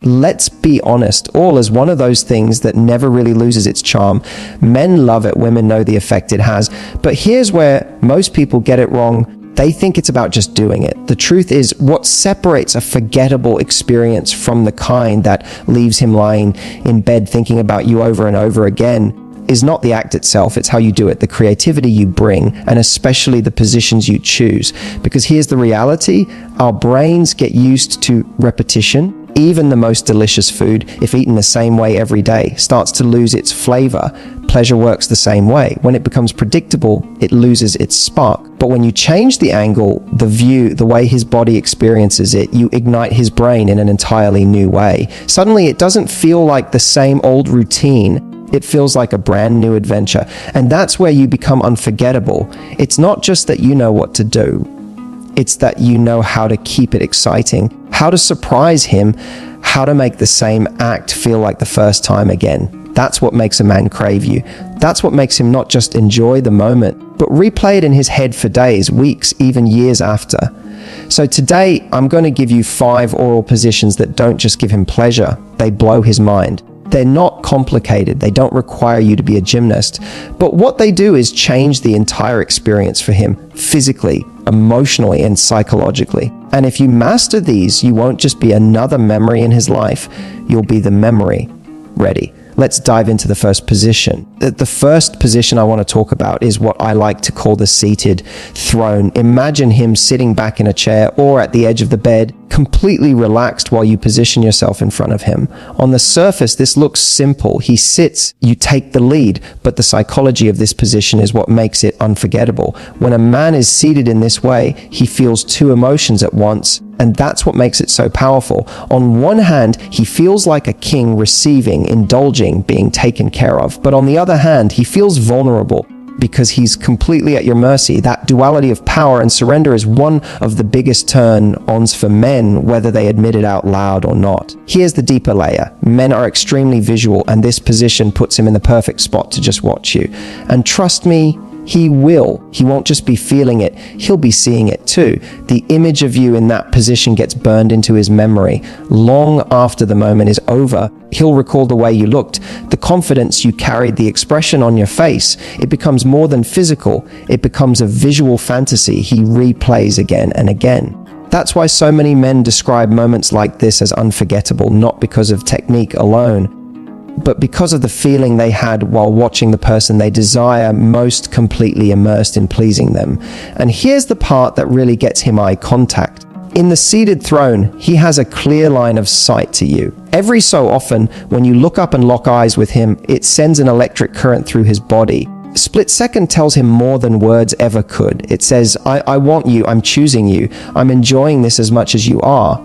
Let's be honest, all is one of those things that never really loses its charm. Men love it, women know the effect it has. But here's where most people get it wrong. They think it's about just doing it. The truth is, what separates a forgettable experience from the kind that leaves him lying in bed thinking about you over and over again is not the act itself, it's how you do it, the creativity you bring, and especially the positions you choose. Because here's the reality, our brains get used to repetition. Even the most delicious food, if eaten the same way every day, starts to lose its flavor. Pleasure works the same way. When it becomes predictable, it loses its spark. But when you change the angle, the view, the way his body experiences it, you ignite his brain in an entirely new way. Suddenly, it doesn't feel like the same old routine. It feels like a brand new adventure. And that's where you become unforgettable. It's not just that you know what to do. It's that you know how to keep it exciting, how to surprise him, how to make the same act feel like the first time again. That's what makes a man crave you. That's what makes him not just enjoy the moment, but replay it in his head for days, weeks, even years after. So today, I'm going to give you 5 oral positions that don't just give him pleasure, they blow his mind. They're not complicated, they don't require you to be a gymnast, but what they do is change the entire experience for him, physically, emotionally, and psychologically. And if you master these, you won't just be another memory in his life, you'll be the memory. Ready? Let's dive into the first position. The first position I want to talk about is what I like to call the seated throne. Imagine him sitting back in a chair or at the edge of the bed, completely relaxed while you position yourself in front of him. On the surface, this looks simple. He sits, you take the lead, but the psychology of this position is what makes it unforgettable. When a man is seated in this way, he feels 2 emotions at once, and that's what makes it so powerful. On one hand, he feels like a king receiving, indulging, being taken care of. But on the other hand, he feels vulnerable because he's completely at your mercy. That duality of power and surrender is one of the biggest turn-ons for men, whether they admit it out loud or not. Here's the deeper layer. Men are extremely visual, and this position puts him in the perfect spot to just watch you. And trust me, he will. He won't just be feeling it, he'll be seeing it too. The image of you in that position gets burned into his memory. Long after the moment is over, he'll recall the way you looked, the confidence you carried, the expression on your face. It becomes more than physical, it becomes a visual fantasy he replays again and again. That's why so many men describe moments like this as unforgettable, not because of technique alone, but because of the feeling they had while watching the person they desire most completely immersed in pleasing them. And here's the part that really gets him eye contact. In the seated throne, he has a clear line of sight to you. Every so often, when you look up and lock eyes with him, it sends an electric current through his body. Split second tells him more than words ever could. It says, I want you, I'm choosing you, I'm enjoying this as much as you are.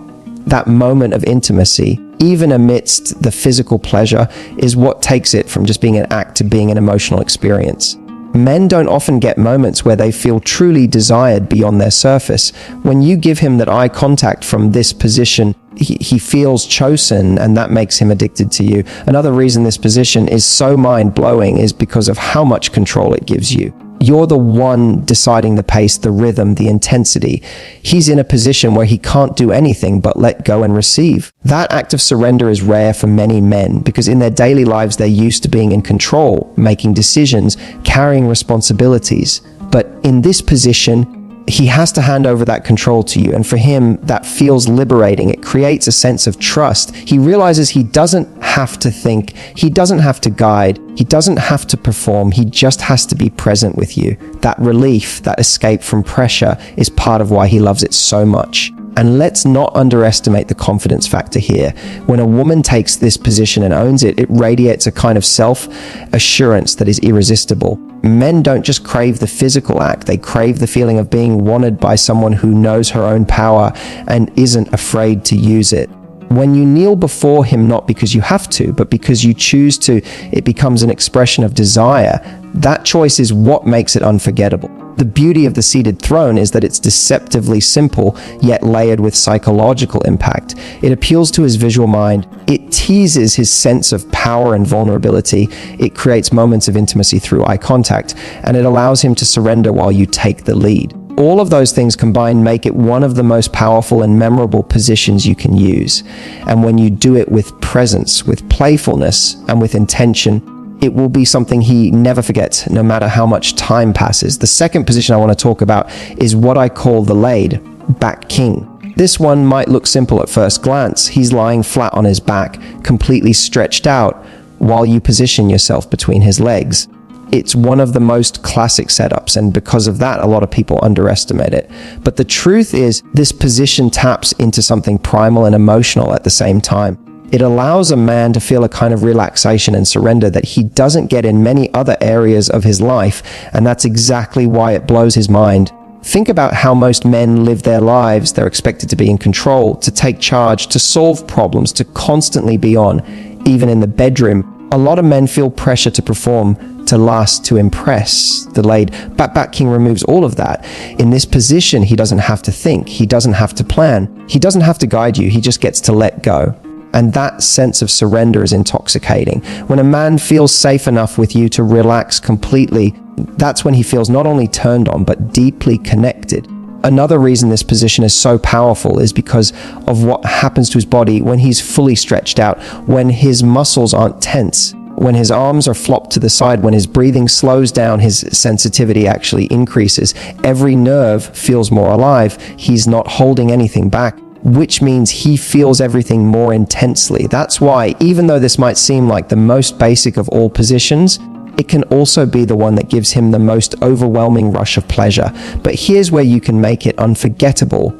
That moment of intimacy, even amidst the physical pleasure, is what takes it from just being an act to being an emotional experience. Men don't often get moments where they feel truly desired beyond their surface. When you give him that eye contact from this position, he feels chosen, and that makes him addicted to you. Another reason this position is so mind-blowing is because of how much control it gives you. You're the one deciding the pace, the rhythm, the intensity. He's in a position where he can't do anything but let go and receive. That act of surrender is rare for many men because in their daily lives they're used to being in control, making decisions, carrying responsibilities. But in this position, he has to hand over that control to you, and for him, that feels liberating. It creates a sense of trust. He realizes he doesn't have to think, he doesn't have to guide, he doesn't have to perform, he just has to be present with you. That relief, that escape from pressure is part of why he loves it so much. And let's not underestimate the confidence factor here. When a woman takes this position and owns it, it radiates a kind of self-assurance that is irresistible. Men don't just crave the physical act, they crave the feeling of being wanted by someone who knows her own power and isn't afraid to use it. When you kneel before him, not because you have to, but because you choose to, it becomes an expression of desire. That choice is what makes it unforgettable. The beauty of the seated throne is that it's deceptively simple, yet layered with psychological impact. It appeals to his visual mind. It teases his sense of power and vulnerability. It creates moments of intimacy through eye contact, and it allows him to surrender while you take the lead. All of those things combined make it one of the most powerful and memorable positions you can use. And when you do it with presence, with playfulness, and with intention, it will be something he never forgets, no matter how much time passes. The second position I want to talk about is what I call the laid back king. This one might look simple at first glance. He's lying flat on his back, completely stretched out, while you position yourself between his legs. It's one of the most classic setups, and because of that, a lot of people underestimate it. But the truth is, this position taps into something primal and emotional at the same time. It allows a man to feel a kind of relaxation and surrender that he doesn't get in many other areas of his life, and that's exactly why it blows his mind. Think about how most men live their lives. They're expected to be in control, to take charge, to solve problems, to constantly be on. Even in the bedroom, a lot of men feel pressure to perform, to last, to impress. The laid back king removes all of that. In this position, he doesn't have to think. He doesn't have to plan. He doesn't have to guide you. He just gets to let go. And that sense of surrender is intoxicating. When a man feels safe enough with you to relax completely, that's when he feels not only turned on, but deeply connected. Another reason this position is so powerful is because of what happens to his body when he's fully stretched out, when his muscles aren't tense, when his arms are flopped to the side, when his breathing slows down, his sensitivity actually increases. Every nerve feels more alive. He's not holding anything back, which means he feels everything more intensely. That's why, even though this might seem like the most basic of all positions, it can also be the one that gives him the most overwhelming rush of pleasure. But here's where you can make it unforgettable.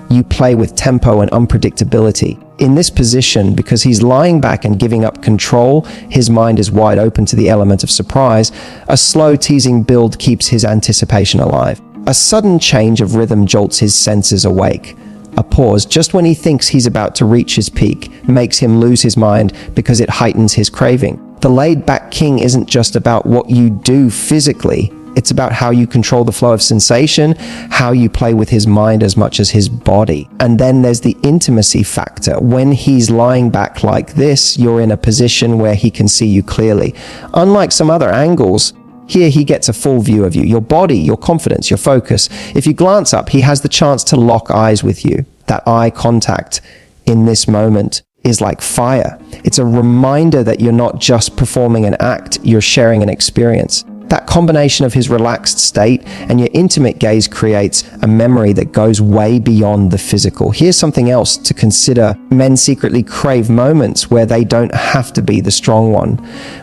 You play with tempo and unpredictability. In this position, because he's lying back and giving up control, his mind is wide open to the element of surprise. A slow, teasing build keeps his anticipation alive. A sudden change of rhythm jolts his senses awake. A pause, just when he thinks he's about to reach his peak, makes him lose his mind because it heightens his craving. The laid-back king isn't just about what you do physically. It's about how you control the flow of sensation, how you play with his mind as much as his body. And then there's the intimacy factor. When he's lying back like this, you're in a position where he can see you clearly. Unlike some other angles, here he gets a full view of you, your body, your confidence, your focus. If you glance up, he has the chance to lock eyes with you. That eye contact in this moment is like fire. It's a reminder that you're not just performing an act, you're sharing an experience. That combination of his relaxed state and your intimate gaze creates a memory that goes way beyond the physical. Here's something else to consider. Men secretly crave moments where they don't have to be the strong one.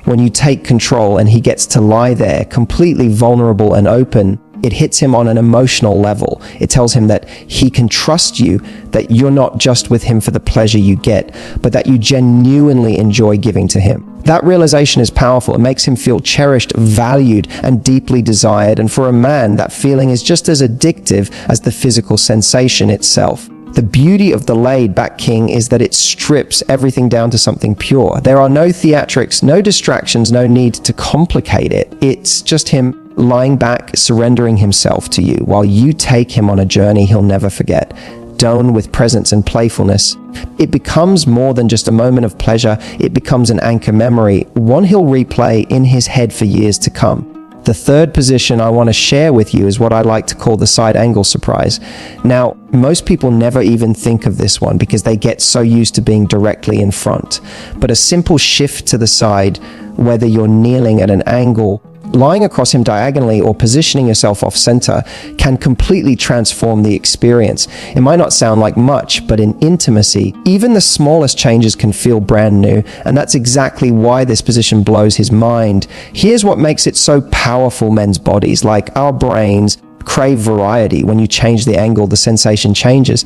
When you take control and he gets to lie there completely vulnerable and open, it hits him on an emotional level. It tells him that he can trust you, that you're not just with him for the pleasure you get, but that you genuinely enjoy giving to him. That realization is powerful. It makes him feel cherished, valued, and deeply desired. And for a man, that feeling is just as addictive as the physical sensation itself. The beauty of the laid-back king is that it strips everything down to something pure. There are no theatrics, no distractions, no need to complicate it. It's just him lying back, surrendering himself to you while you take him on a journey he'll never forget. Done with presence and playfulness, it becomes more than just a moment of pleasure. It becomes an anchor memory, one he'll replay in his head for years to come. The third position I want to share with you is what I like to call the side angle surprise. Now, most people never even think of this one because they get so used to being directly in front. But a simple shift to the side, whether you're kneeling at an angle, lying across him diagonally, or positioning yourself off center, can completely transform the experience. It might not sound like much, but in intimacy, even the smallest changes can feel brand new, and that's exactly why this position blows his mind. Here's what makes it so powerful. Men's bodies, like our brains, crave variety. When you change the angle, the sensation changes.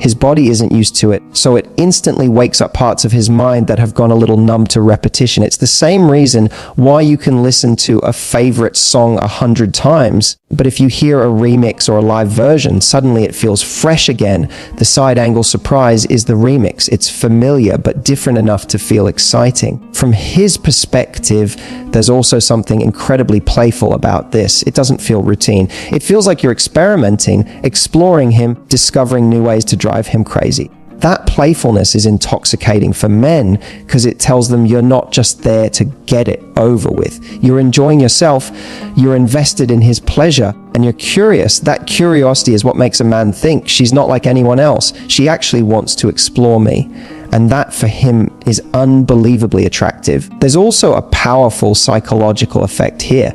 His body isn't used to it, so it instantly wakes up parts of his mind that have gone a little numb to repetition. It's the same reason why you can listen to a favorite song 100 times, but if you hear a remix or a live version, suddenly it feels fresh again. The side angle surprise is the remix. It's familiar, but different enough to feel exciting. From his perspective, there's also something incredibly playful about this. It doesn't feel routine. It feels like you're experimenting, exploring him, discovering new ways to drive him crazy. That playfulness is intoxicating for men because it tells them you're not just there to get it over with. You're enjoying yourself, you're invested in his pleasure, and you're curious. That curiosity is what makes a man think she's not like anyone else. She actually wants to explore me. And that for him is unbelievably attractive. There's also a powerful psychological effect here.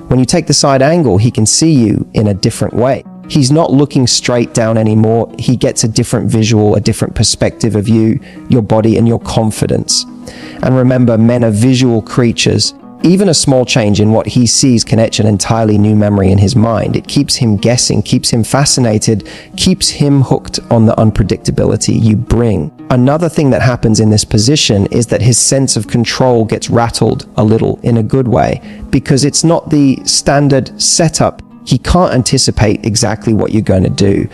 When you take the side angle, he can see you in a different way. He's not looking straight down anymore. He gets a different visual, a different perspective of you, your body, and your confidence. And remember, men are visual creatures. Even a small change in what he sees can etch an entirely new memory in his mind. It keeps him guessing, keeps him fascinated, keeps him hooked on the unpredictability you bring. Another thing that happens in this position is that his sense of control gets rattled a little in a good way, because it's not the standard setup. He can't anticipate exactly what you're going to do.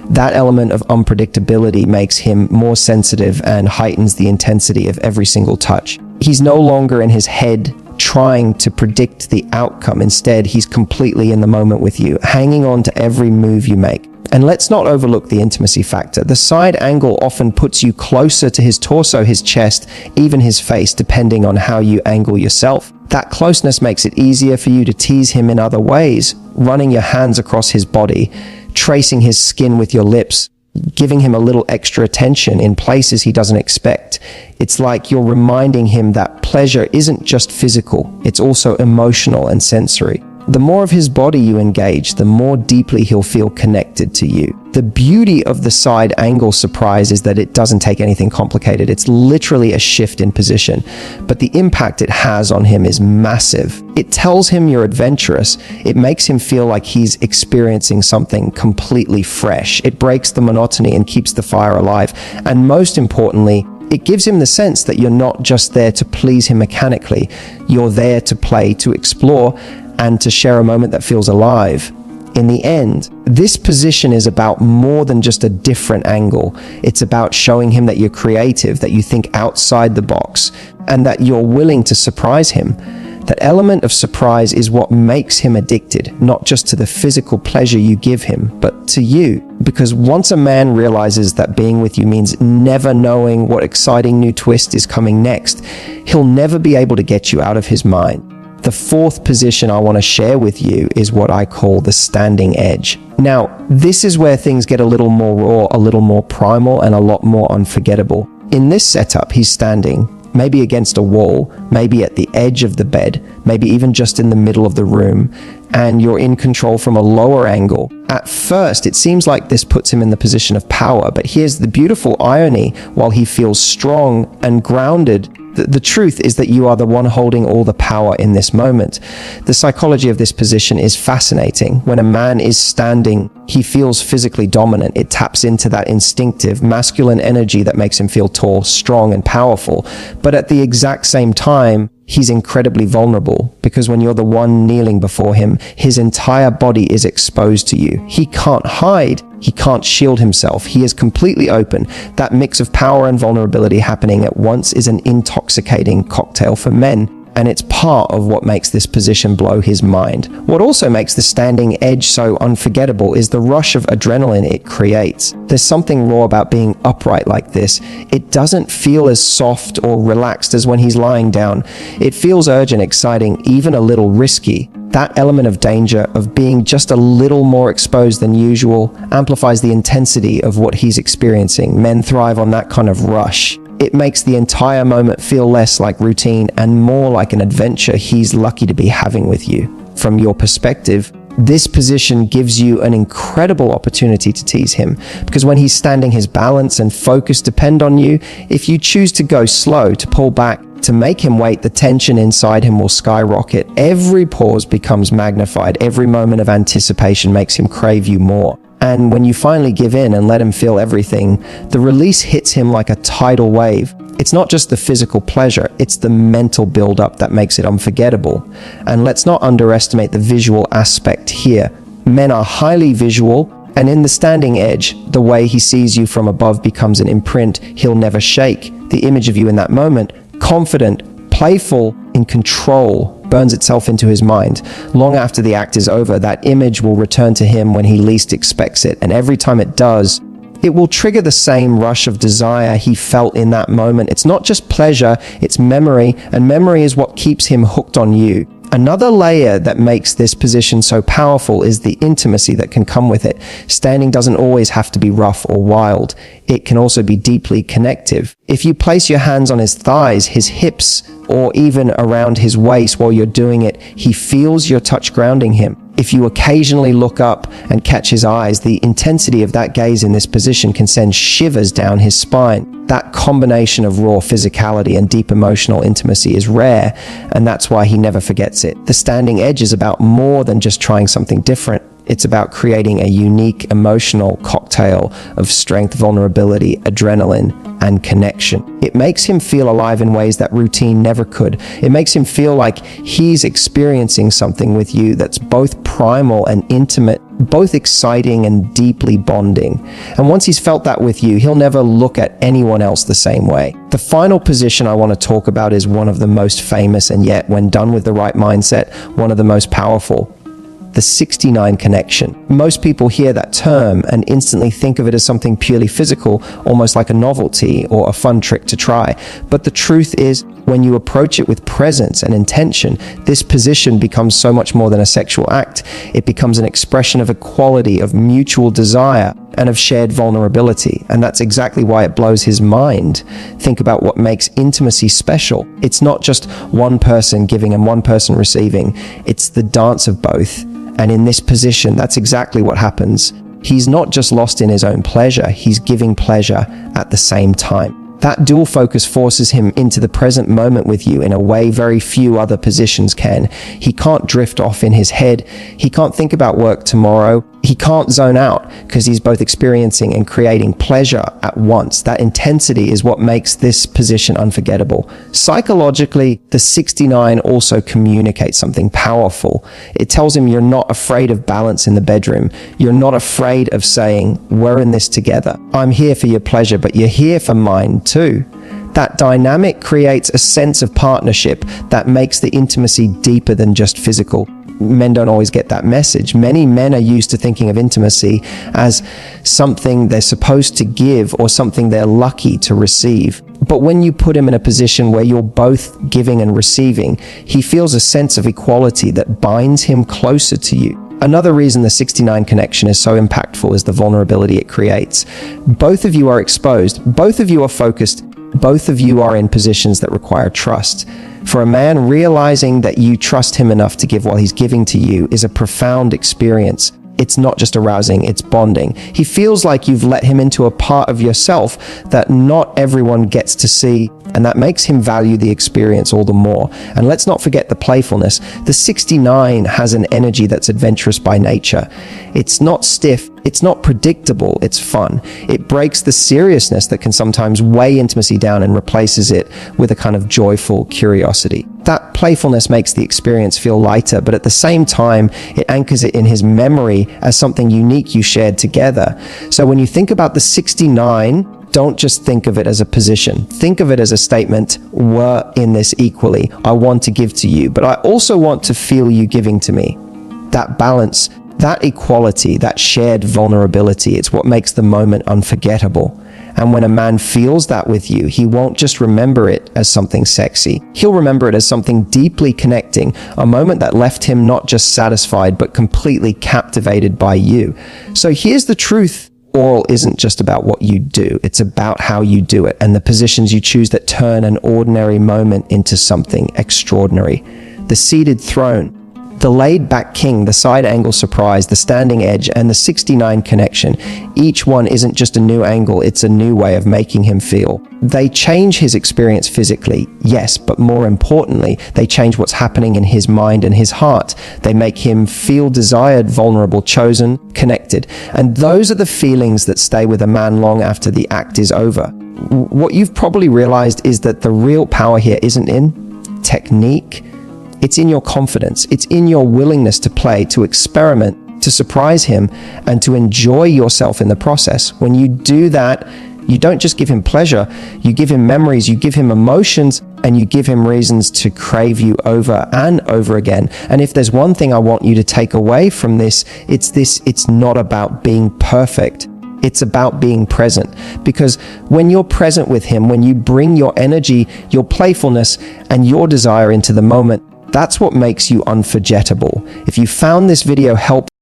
That element of unpredictability makes him more sensitive and heightens the intensity of every single touch. He's no longer in his head trying to predict the outcome. Instead, he's completely in the moment with you, hanging on to every move you make. And let's not overlook the intimacy factor. The side angle often puts you closer to his torso, his chest, even his face, depending on how you angle yourself. That closeness makes it easier for you to tease him in other ways, running your hands across his body, tracing his skin with your lips, giving him a little extra attention in places he doesn't expect. It's like you're reminding him that pleasure isn't just physical, it's also emotional and sensory. The more of his body you engage, the more deeply he'll feel connected to you. The beauty of the side angle surprise is that it doesn't take anything complicated. It's literally a shift in position, but the impact it has on him is massive. It tells him you're adventurous. It makes him feel like he's experiencing something completely fresh. It breaks the monotony and keeps the fire alive. And most importantly, it gives him the sense that you're not just there to please him mechanically. You're there to play, to explore, and to share a moment that feels alive. In the end, this position is about more than just a different angle. It's about showing him that you're creative, that you think outside the box, and that you're willing to surprise him. That element of surprise is what makes him addicted, not just to the physical pleasure you give him, but to you. Because once a man realizes that being with you means never knowing what exciting new twist is coming next, he'll never be able to get you out of his mind. The fourth position I want to share with you is what I call the standing edge. Now, this is where things get a little more raw, a little more primal, and a lot more unforgettable. In this setup, he's standing, maybe against a wall, maybe at the edge of the bed, maybe even just in the middle of the room, and you're in control from a lower angle. At first, it seems like this puts him in the position of power, but here's the beautiful irony. While he feels strong and grounded, the truth is that you are the one holding all the power in this moment. The psychology of this position is fascinating. When a man is standing, he feels physically dominant. It taps into that instinctive masculine energy that makes him feel tall, strong, and powerful. But at the exact same time, he's incredibly vulnerable, because when you're the one kneeling before him, his entire body is exposed to you. He can't hide. He can't shield himself. He is completely open. That mix of power and vulnerability happening at once is an intoxicating cocktail for men. And it's part of what makes this position blow his mind. What also makes the standing edge so unforgettable is the rush of adrenaline it creates. There's something raw about being upright like this. It doesn't feel as soft or relaxed as when he's lying down. It feels urgent, exciting, even a little risky. That element of danger, of being just a little more exposed than usual, amplifies the intensity of what he's experiencing. Men thrive on that kind of rush. It makes the entire moment feel less like routine and more like an adventure he's lucky to be having with you. From your perspective, this position gives you an incredible opportunity to tease him, because when he's standing, his balance and focus depend on you. If you choose to go slow, to pull back, to make him wait, the tension inside him will skyrocket. Every pause becomes magnified. Every moment of anticipation makes him crave you more. And when you finally give in and let him feel everything, the release hits him like a tidal wave. It's not just the physical pleasure, it's the mental buildup that makes it unforgettable. And let's not underestimate the visual aspect here. Men are highly visual, and in the standing edge, the way he sees you from above becomes an imprint he'll never shake. The image of you in that moment, confident, playful, in control, burns itself into his mind. Long after the act is over, that image will return to him when he least expects it, and every time it does, It will trigger the same rush of desire he felt in that moment. It's not just pleasure, it's memory, and memory is what keeps him hooked on you. Another layer that makes this position so powerful is the intimacy that can come with it. Standing doesn't always have to be rough or wild. It can also be deeply connective. If you place your hands on his thighs, his hips, or even around his waist while you're doing it, he feels your touch grounding him. If you occasionally look up and catch his eyes, the intensity of that gaze in this position can send shivers down his spine. That combination of raw physicality and deep emotional intimacy is rare, and that's why he never forgets it. The standing edge is about more than just trying something different. It's about creating a unique emotional cocktail of strength, vulnerability, adrenaline, and connection. It makes him feel alive in ways that routine never could. It makes him feel like he's experiencing something with you that's both primal and intimate, both exciting and deeply bonding. And once he's felt that with you, he'll never look at anyone else the same way. The final position I want to talk about is one of the most famous, and yet, when done with the right mindset, one of the most powerful. The 69 connection. Most people hear that term and instantly think of it as something purely physical, almost like a novelty or a fun trick to try. But the truth is, when you approach it with presence and intention, this position becomes so much more than a sexual act. It becomes an expression of equality, of mutual desire, and of shared vulnerability. And that's exactly why it blows his mind. Think about what makes intimacy special. It's not just one person giving and one person receiving. It's the dance of both. And in this position, that's exactly what happens. He's not just lost in his own pleasure, he's giving pleasure at the same time. That dual focus forces him into the present moment with you in a way very few other positions can. He can't drift off in his head. He can't think about work tomorrow. He can't zone out because he's both experiencing and creating pleasure at once. That intensity is what makes this position unforgettable. Psychologically, the 69 also communicates something powerful. It tells him you're not afraid of balance in the bedroom. You're not afraid of saying, we're in this together. I'm here for your pleasure, but you're here for mine too. That dynamic creates a sense of partnership that makes the intimacy deeper than just physical. Men don't always get that message. Many men are used to thinking of intimacy as something they're supposed to give or something they're lucky to receive. But when you put him in a position where you're both giving and receiving, he feels a sense of equality that binds him closer to you. Another reason the 69 connection is so impactful is the vulnerability it creates. Both of you are exposed, both of you are focused, both of you are in positions that require trust. For a man, realizing that you trust him enough to give while he's giving to you is a profound experience. It's not just arousing, it's bonding. He feels like you've let him into a part of yourself that not everyone gets to see, and that makes him value the experience all the more. And let's not forget the playfulness. The 69 has an energy that's adventurous by nature. It's not stiff, it's not predictable, it's fun. It breaks the seriousness that can sometimes weigh intimacy down and replaces it with a kind of joyful curiosity. That playfulness makes the experience feel lighter, but at the same time, it anchors it in his memory as something unique you shared together. So when you think about the 69, don't just think of it as a position. Think of it as a statement, we're in this equally. I want to give to you, but I also want to feel you giving to me. That balance, that equality, that shared vulnerability, it's what makes the moment unforgettable. And when a man feels that with you, he won't just remember it as something sexy. He'll remember it as something deeply connecting, a moment that left him not just satisfied, but completely captivated by you. So here's the truth. Oral isn't just about what you do, it's about how you do it and the positions you choose that turn an ordinary moment into something extraordinary. The seated throne, the laid-back king, the side-angle surprise, the standing edge, and the 69 connection. Each one isn't just a new angle, it's a new way of making him feel. They change his experience physically, yes, but more importantly, they change what's happening in his mind and his heart. They make him feel desired, vulnerable, chosen, connected. And those are the feelings that stay with a man long after the act is over. What you've probably realized is that the real power here isn't in technique. It's in your confidence. It's in your willingness to play, to experiment, to surprise him, and to enjoy yourself in the process. When you do that, you don't just give him pleasure, you give him memories, you give him emotions, and you give him reasons to crave you over and over again. And if there's one thing I want you to take away from this, it's not about being perfect. It's about being present, because when you're present with him, when you bring your energy, your playfulness, and your desire into the moment, that's what makes you unforgettable. If you found this video helpful,